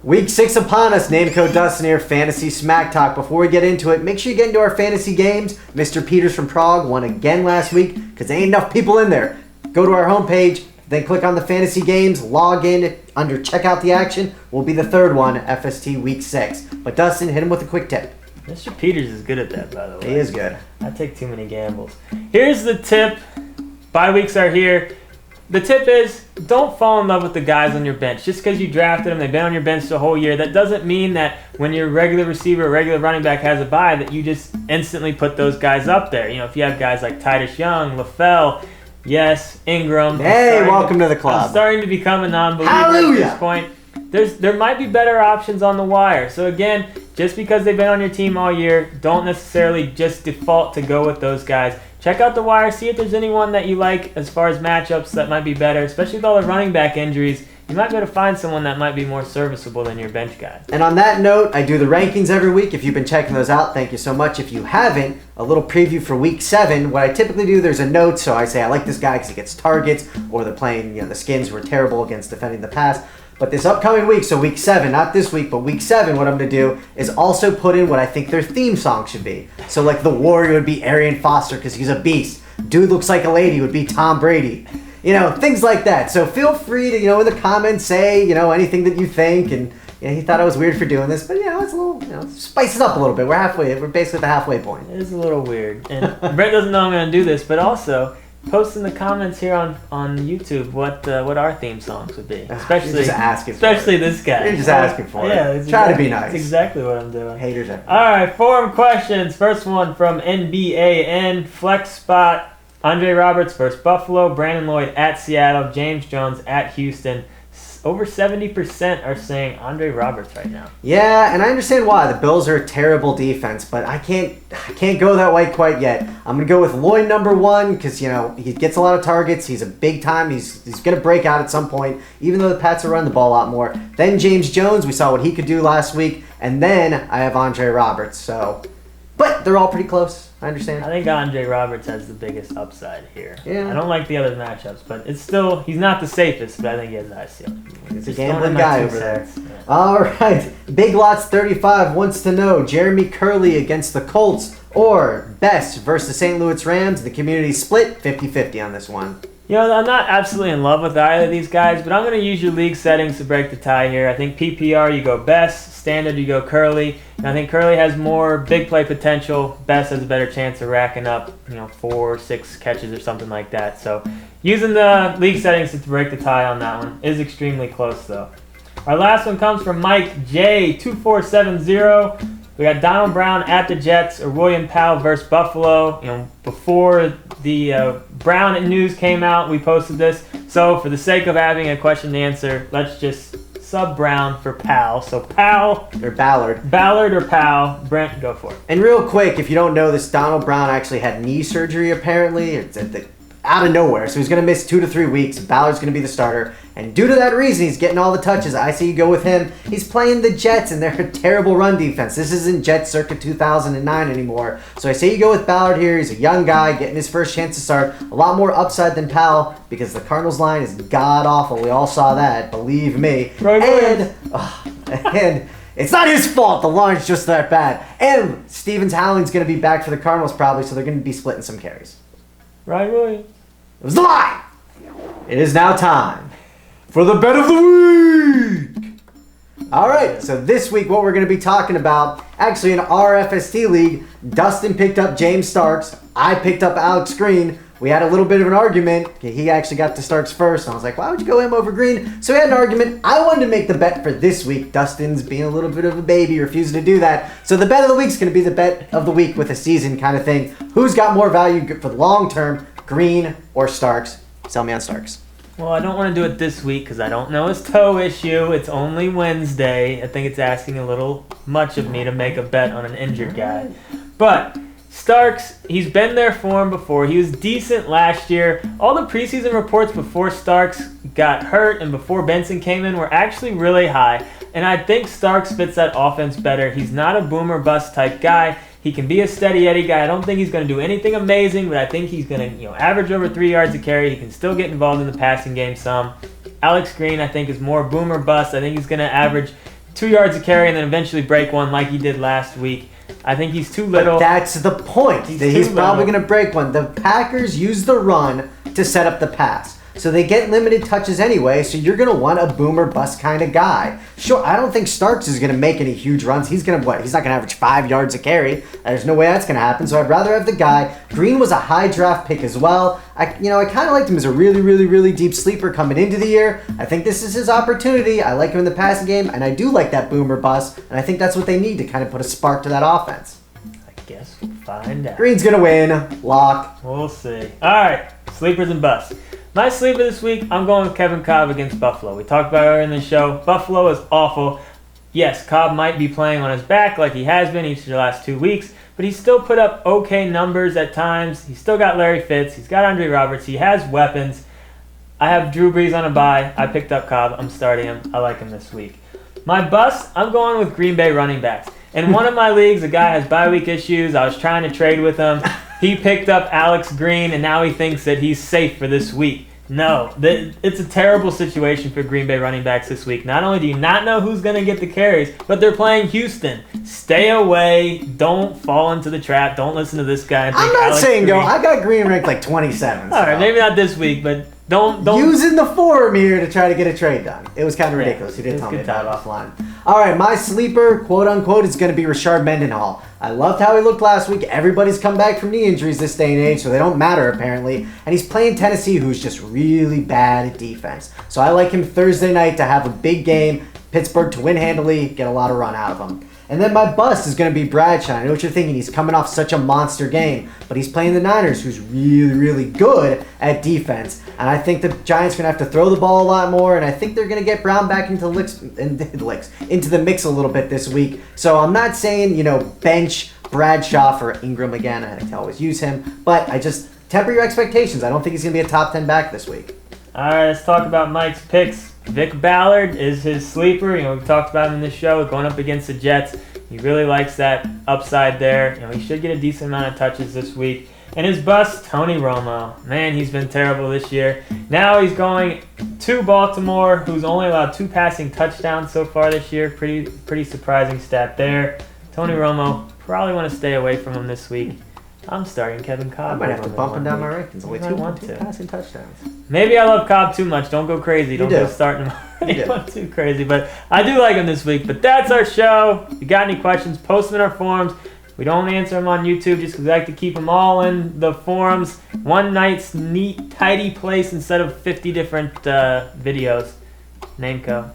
Week 6 upon us. Name code Dustin here, Fantasy Smack Talk. Before we get into it, make sure you get into our fantasy games. Mr. Peters from Prague won again last week because there ain't enough people in there. Go to our homepage, then click on the fantasy games, log in under check out the action. Will be the third one, FST Week 6. But Dustin, hit him with a quick tip. Mr. Peters is good at that, by the way. He is good. I take too many gambles. Here's the tip. Bye weeks are here. The tip is, don't fall in love with the guys on your bench. Just because you drafted them, they've been on your bench the whole year, that doesn't mean that when your regular receiver or regular running back has a bye that you just instantly put those guys up there. You know, if you have guys like Titus Young, LaFell, yes, Ingram. Hey, welcome to the club. I'm starting to become a non-believer Hallelujah. at this point. There might be better options on the wire. So again, just because they've been on your team all year, don't necessarily just default to go with those guys. Check out the wire, see if there's anyone that you like as far as matchups that might be better, especially with all the running back injuries. You might be able to find someone that might be more serviceable than your bench guy. And on that note, I do the rankings every week. If you've been checking those out, thank you so much. If you haven't, a little preview for Week 7. What I typically do, there's a note, so I say I like this guy because he gets targets, or they're playing, the Skins were terrible against defending the pass. But this upcoming week, so Week 7, not this week, but Week 7, what I'm going to do is also put in what I think their theme song should be. So like the Warrior would be Arian Foster because he's a beast. Dude looks like a lady would be Tom Brady. Things like that. So feel free to, in the comments say, anything that you think. And he thought I was weird for doing this, but it's a little, spice it up a little bit. We're basically at the halfway point. It is a little weird. And Brett doesn't know I'm going to do this, but also post in the comments here on YouTube what our theme songs would be. Especially You're just asking especially this guy. You're just asking for it. Try to be nice. That's exactly what I'm doing. Haters are. Alright, forum questions. First one from NBAN. Flex spot. Andre Roberts versus Buffalo. Brandon Lloyd at Seattle. James Jones at Houston. Over 70% are saying Andre Roberts right now. Yeah, and I understand why. The Bills are a terrible defense, but I can't go that way quite yet. I'm going to go with Lloyd number 1 because, he gets a lot of targets. He's a big time. He's going to break out at some point, even though the Pats are running the ball a lot more. Then James Jones, we saw what he could do last week. And then I have Andre Roberts. But they're all pretty close. I understand. I think Andre Roberts has the biggest upside here. Yeah. I don't like the other matchups, but it's still, he's not the safest, but I think he has the high ceiling. He's a gambling guy over there. Yeah. All right. Big Lots 35 wants to know Jeremy Curley against the Colts or Best versus St. Louis Rams. The community split 50-50 on this one. I'm not absolutely in love with either of these guys, but I'm going to use your league settings to break the tie here. I think PPR, you go Best. Standard, you go Curley. And I think Curley has more big play potential. Best has a better chance of racking up, 4 or 6 catches or something like that. So using the league settings to break the tie on that one is extremely close, though. Our last one comes from Mike J2470. We got Donald Brown at the Jets or William Powell versus Buffalo. Before the Brown news came out, we posted this. So for the sake of having a question to answer, let's just sub Brown for Powell. So Powell or Ballard. Ballard or Powell. Brent, go for it. And real quick, if you don't know this, Donald Brown actually had knee surgery apparently. It's out of nowhere. So he's going to miss 2 to 3 weeks. Ballard's going to be the starter. And due to that reason, he's getting all the touches. I say you go with him. He's playing the Jets, and they're a terrible run defense. This isn't Jets circa 2009 anymore. So I say you go with Ballard here. He's a young guy getting his first chance to start. A lot more upside than Powell because the Cardinals line is god-awful. We all saw that, believe me. Right. And it's not his fault. The line's just that bad. And Stevens Howling's going to be back for the Cardinals probably, so they're going to be splitting some carries. Right, Williams. It was the lie. It is now time for the bet of the week. All right, so this week what we're going to be talking about, actually in our FST league, Dustin picked up James Starks. I picked up Alex Green. We had a little bit of an argument. He actually got to Starks first, and I was like, why would you go him over Green? So we had an argument. I wanted to make the bet for this week. Dustin's being a little bit of a baby, refusing to do that. So the bet of the week is going to be the bet of the week with a season kind of thing. Who's got more value for the long term, Green or Starks? Sell me on Starks. Well, I don't want to do it this week because I don't know his toe issue. It's only Wednesday. I think it's asking a little much of me to make a bet on an injured guy. But Starks, he's been there for him before. He was decent last year. All the preseason reports before Starks got hurt and before Benson came in were actually really high. And I think Starks fits that offense better. He's not a boomer bust type guy. He can be a steady Eddie guy. I don't think he's going to do anything amazing, but I think he's going to average over 3 yards a carry. He can still get involved in the passing game some. Alex Green, I think, is more boomer bust. I think he's going to average 2 yards a carry and then eventually break one like he did last week. I think he's too little. But that's the point. He's probably little. going to break one. The Packers use the run to set up the pass. So they get limited touches anyway, so you're going to want a boom or bust kind of guy. Sure, I don't think Starks is going to make any huge runs. He's going to, He's not going to average 5 yards a carry. There's no way that's going to happen, so I'd rather have the guy. Green was a high draft pick as well. I kind of liked him as a really, really, really deep sleeper coming into the year. I think this is his opportunity. I like him in the passing game, and I do like that boom or bust, and I think that's what they need to kind of put a spark to that offense. I guess we'll find out. Green's going to win. Lock. We'll see. All right, sleepers and busts. My sleeper this week, I'm going with Kevin Kolb against Buffalo. We talked about it earlier in the show. Buffalo is awful. Yes, Kolb might be playing on his back like he has been each of the last 2 weeks, but he's still put up okay numbers at times. He's still got Larry Fitz. He's got Andre Roberts. He has weapons. I have Drew Brees on a bye. I picked up Kolb. I'm starting him. I like him this week. My bust, I'm going with Green Bay running backs. In one of my leagues, a guy has bye week issues. I was trying to trade with him. He picked up Alex Green, and now he thinks that he's safe for this week. No, it's a terrible situation for Green Bay running backs this week. Not only do you not know who's going to get the carries, but they're playing Houston. Stay away. Don't fall into the trap. Don't listen to this guy. I'm not saying go. I got Green ranked like 27. All right, maybe not this week, but don't using the forum here to try to get a trade done. It was kind of ridiculous. He did tell me about it offline. All right, my sleeper, quote unquote, is going to be Rashard Mendenhall. I loved how he looked last week. Everybody's come back from knee injuries this day and age, so they don't matter apparently. And he's playing Tennessee, who's just really bad at defense. So I like him Thursday night to have a big game. Pittsburgh to win handily, get a lot of run out of him. And then my bust is going to be Bradshaw. I know what you're thinking. He's coming off such a monster game, but he's playing the Niners, who's really, really good at defense. And I think the Giants are going to have to throw the ball a lot more, and I think they're going to get Brown back into the mix a little bit this week. So I'm not saying, bench Bradshaw for Ingram again. I like to always use him, but I just temper your expectations. I don't think he's going to be a top 10 back this week. All right, let's talk about Mike's picks. Vic Ballard is his sleeper. We've talked about him in this show, going up against the Jets. He really likes that upside there. He should get a decent amount of touches this week. And his bust, Tony Romo. Man, he's been terrible this year. Now he's going to Baltimore, who's only allowed 2 passing touchdowns so far this year. Pretty surprising stat there. Tony Romo, probably want to stay away from him this week. I'm starting Kevin Kolb. I might have to bump him down my rankings. Only two passing touchdowns. Maybe I love Kolb too much. Don't go crazy. Don't go starting him already too crazy. But I do like him this week. But that's our show. If you got any questions, post them in our forums. We don't answer them on YouTube just because we like to keep them all in the forums. One nice, neat, tidy place instead of 50 different videos. Nameco.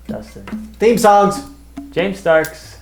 Dustin. Theme songs. James Starks.